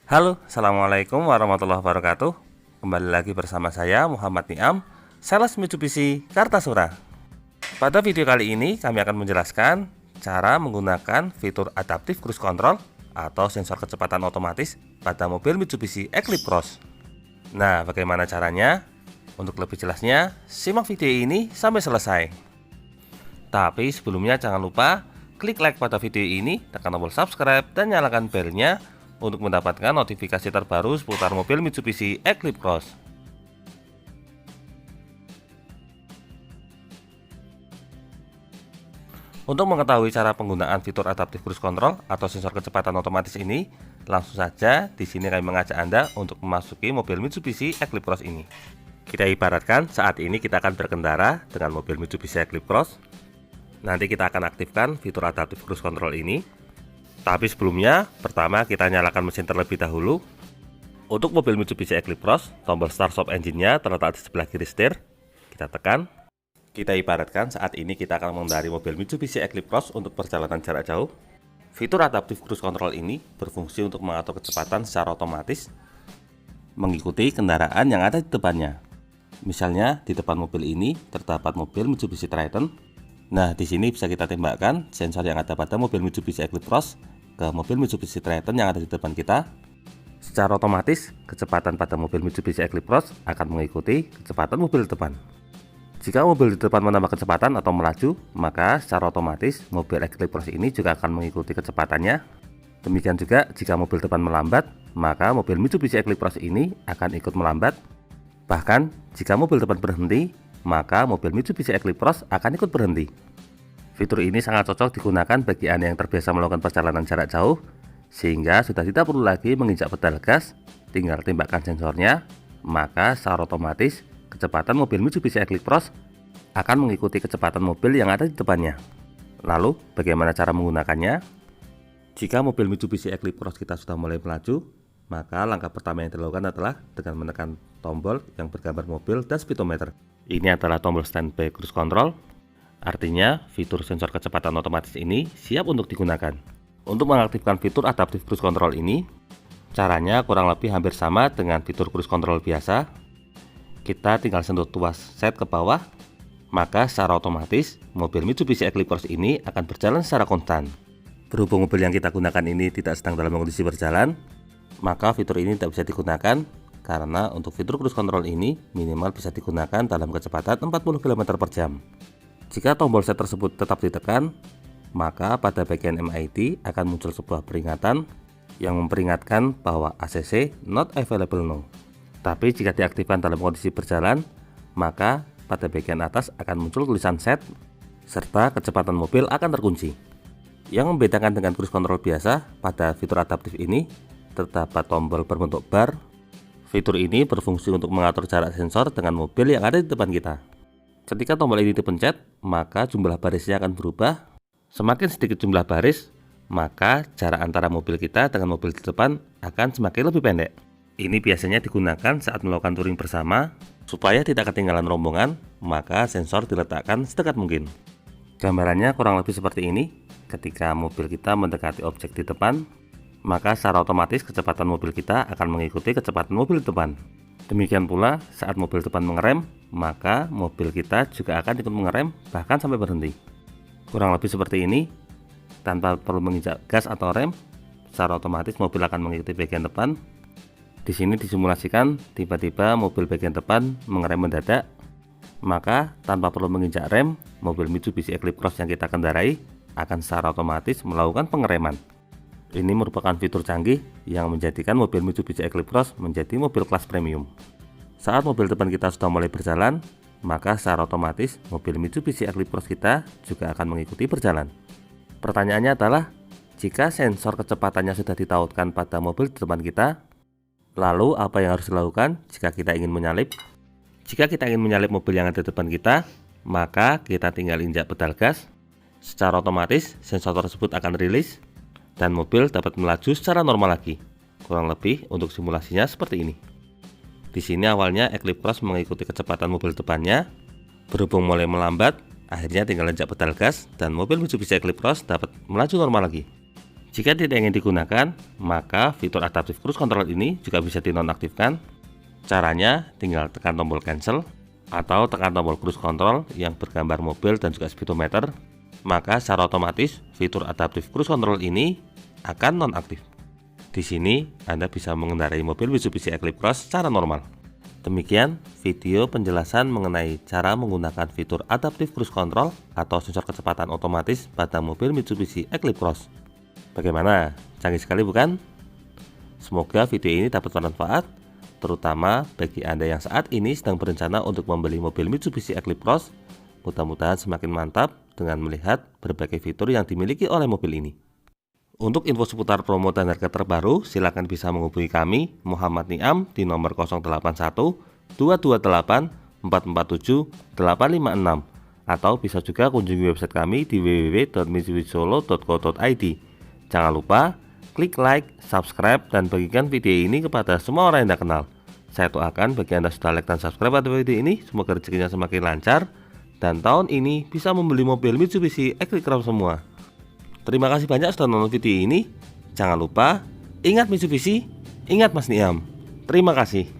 Halo, Assalamualaikum warahmatullahi wabarakatuh. Kembali lagi bersama saya Muhammad Niam, sales Mitsubishi Kartasura. Pada video kali ini kami akan menjelaskan cara menggunakan fitur Adaptive Cruise Control atau sensor kecepatan otomatis pada mobil Mitsubishi Eclipse Cross. Nah, bagaimana caranya? Untuk lebih jelasnya, simak video ini sampai selesai. Tapi sebelumnya jangan lupa klik like pada video ini, tekan tombol subscribe dan nyalakan belnya untuk mendapatkan notifikasi terbaru seputar mobil Mitsubishi Eclipse Cross. Untuk mengetahui cara penggunaan fitur Adaptive Cruise Control atau sensor kecepatan otomatis ini, langsung saja di sini kami mengajak Anda untuk memasuki mobil Mitsubishi Eclipse Cross ini. Kita ibaratkan saat ini kita akan berkendara dengan mobil Mitsubishi Eclipse Cross. Nanti kita akan aktifkan fitur Adaptive Cruise Control ini. Tapi sebelumnya, pertama kita nyalakan mesin terlebih dahulu. Untuk mobil Mitsubishi Eclipse Cross, tombol Start Stop Engine-nya terletak di sebelah kiri setir. Kita tekan. Kita ibaratkan saat ini kita akan mengendari mobil Mitsubishi Eclipse Cross untuk perjalanan jarak jauh. Fitur Adaptive Cruise Control ini berfungsi untuk mengatur kecepatan secara otomatis, mengikuti kendaraan yang ada di depannya. Misalnya di depan mobil ini terdapat mobil Mitsubishi Triton. Nah, di sini bisa kita tembakkan sensor yang ada pada mobil Mitsubishi Eclipse Cross ke mobil Mitsubishi Triton yang ada di depan kita. Secara otomatis, kecepatan pada mobil Mitsubishi Eclipse Cross akan mengikuti kecepatan mobil di depan. Jika mobil di depan menambah kecepatan atau melaju, maka secara otomatis mobil Eclipse Cross ini juga akan mengikuti kecepatannya. Demikian juga jika mobil depan melambat, maka mobil Mitsubishi Eclipse Cross ini akan ikut melambat. Bahkan, jika mobil depan berhenti, maka mobil Mitsubishi Eclipse Cross akan ikut berhenti. Fitur ini sangat cocok digunakan bagi Anda yang terbiasa melakukan perjalanan jarak jauh, sehingga sudah tidak perlu lagi menginjak pedal gas, tinggal tembakkan sensornya, maka secara otomatis kecepatan mobil Mitsubishi Eclipse Cross akan mengikuti kecepatan mobil yang ada di depannya. Lalu, bagaimana cara menggunakannya? Jika mobil Mitsubishi Eclipse Cross kita sudah mulai melaju, maka langkah pertama yang dilakukan adalah dengan menekan tombol yang bergambar mobil dan speedometer. Ini adalah tombol standby cruise control. Artinya, fitur sensor kecepatan otomatis ini siap untuk digunakan. Untuk mengaktifkan fitur Adaptive Cruise Control ini, caranya kurang lebih hampir sama dengan fitur cruise control biasa. Kita tinggal sentuh tuas set ke bawah, maka secara otomatis mobil Mitsubishi Eclipse Cross ini akan berjalan secara konstan. Berhubung mobil yang kita gunakan ini tidak sedang dalam kondisi berjalan, maka fitur ini tidak bisa digunakan karena untuk fitur cruise control ini minimal bisa digunakan dalam kecepatan 40 km per jam. Jika tombol set tersebut tetap ditekan, maka pada bagian MID akan muncul sebuah peringatan yang memperingatkan bahwa ACC not available now. Tapi jika diaktifkan dalam kondisi berjalan, maka pada bagian atas akan muncul tulisan set serta kecepatan mobil akan terkunci. Yang membedakan dengan cruise control biasa, pada fitur adaptif ini terdapat tombol berbentuk bar. Fitur ini berfungsi untuk mengatur jarak sensor dengan mobil yang ada di depan kita. Ketika tombol ini dipencet, maka jumlah barisnya akan berubah. Semakin sedikit jumlah baris, maka jarak antara mobil kita dengan mobil di depan akan semakin lebih pendek. Ini biasanya digunakan saat melakukan touring bersama. Supaya tidak ketinggalan rombongan, maka sensor diletakkan sedekat mungkin. Gambarannya kurang lebih seperti ini. Ketika mobil kita mendekati objek di depan, maka secara otomatis kecepatan mobil kita akan mengikuti kecepatan mobil di depan. Demikian pula saat mobil depan mengerem, maka mobil kita juga akan ikut mengerem bahkan sampai berhenti. Kurang lebih seperti ini, tanpa perlu menginjak gas atau rem, secara otomatis mobil akan mengikuti bagian depan. Di sini disimulasikan tiba-tiba mobil bagian depan mengerem mendadak, maka tanpa perlu menginjak rem, mobil Mitsubishi Eclipse Cross yang kita kendarai akan secara otomatis melakukan pengereman. Ini merupakan fitur canggih yang menjadikan mobil Mitsubishi Eclipse Cross menjadi mobil kelas premium. Saat mobil depan kita sudah mulai berjalan, maka secara otomatis mobil Mitsubishi Eclipse Cross kita juga akan mengikuti berjalan. Pertanyaannya adalah, jika sensor kecepatannya sudah ditautkan pada mobil di depan kita, lalu apa yang harus dilakukan jika kita ingin menyalip? Jika kita ingin menyalip mobil yang ada di depan kita, maka kita tinggal injak pedal gas. Secara otomatis sensor tersebut akan rilis dan mobil dapat melaju secara normal lagi. Kurang lebih untuk simulasinya seperti ini. Di sini awalnya Eclipse Cross mengikuti kecepatan mobil depannya. Berhubung mulai melambat, akhirnya tinggal injak pedal gas dan mobil Mitsubishi Eclipse Cross dapat melaju normal lagi. Jika tidak ingin digunakan, maka fitur adaptive cruise control ini juga bisa dinonaktifkan. Caranya tinggal tekan tombol cancel atau tekan tombol cruise control yang bergambar mobil dan juga speedometer, maka secara otomatis fitur adaptive cruise control ini akan nonaktif. Di sini Anda bisa mengendarai mobil Mitsubishi Eclipse Cross secara normal. Demikian video penjelasan mengenai cara menggunakan fitur adaptive cruise control atau sensor kecepatan otomatis pada mobil Mitsubishi Eclipse Cross. Bagaimana? Canggih sekali bukan? Semoga video ini dapat bermanfaat, terutama bagi Anda yang saat ini sedang berencana untuk membeli mobil Mitsubishi Eclipse Cross. Mudah-mudahan semakin mantap dengan melihat berbagai fitur yang dimiliki oleh mobil ini. Untuk info seputar promo dan harga terbaru, silakan bisa menghubungi kami, Muhammad Niam, di nomor 081 228 447 856, atau bisa juga kunjungi website kami di www.mitsubishisolo.co.id. Jangan lupa klik like, subscribe, dan bagikan video ini kepada semua orang yang Anda kenal. Saya doakan bagi Anda sudah like dan subscribe pada video ini, semoga rezekinya semakin lancar dan tahun ini bisa membeli mobil Mitsubishi Eclipse Cross semua. Terima kasih banyak sudah nonton video ini. Jangan lupa, ingat Mitsubishi, ingat Mas Niam. Terima kasih.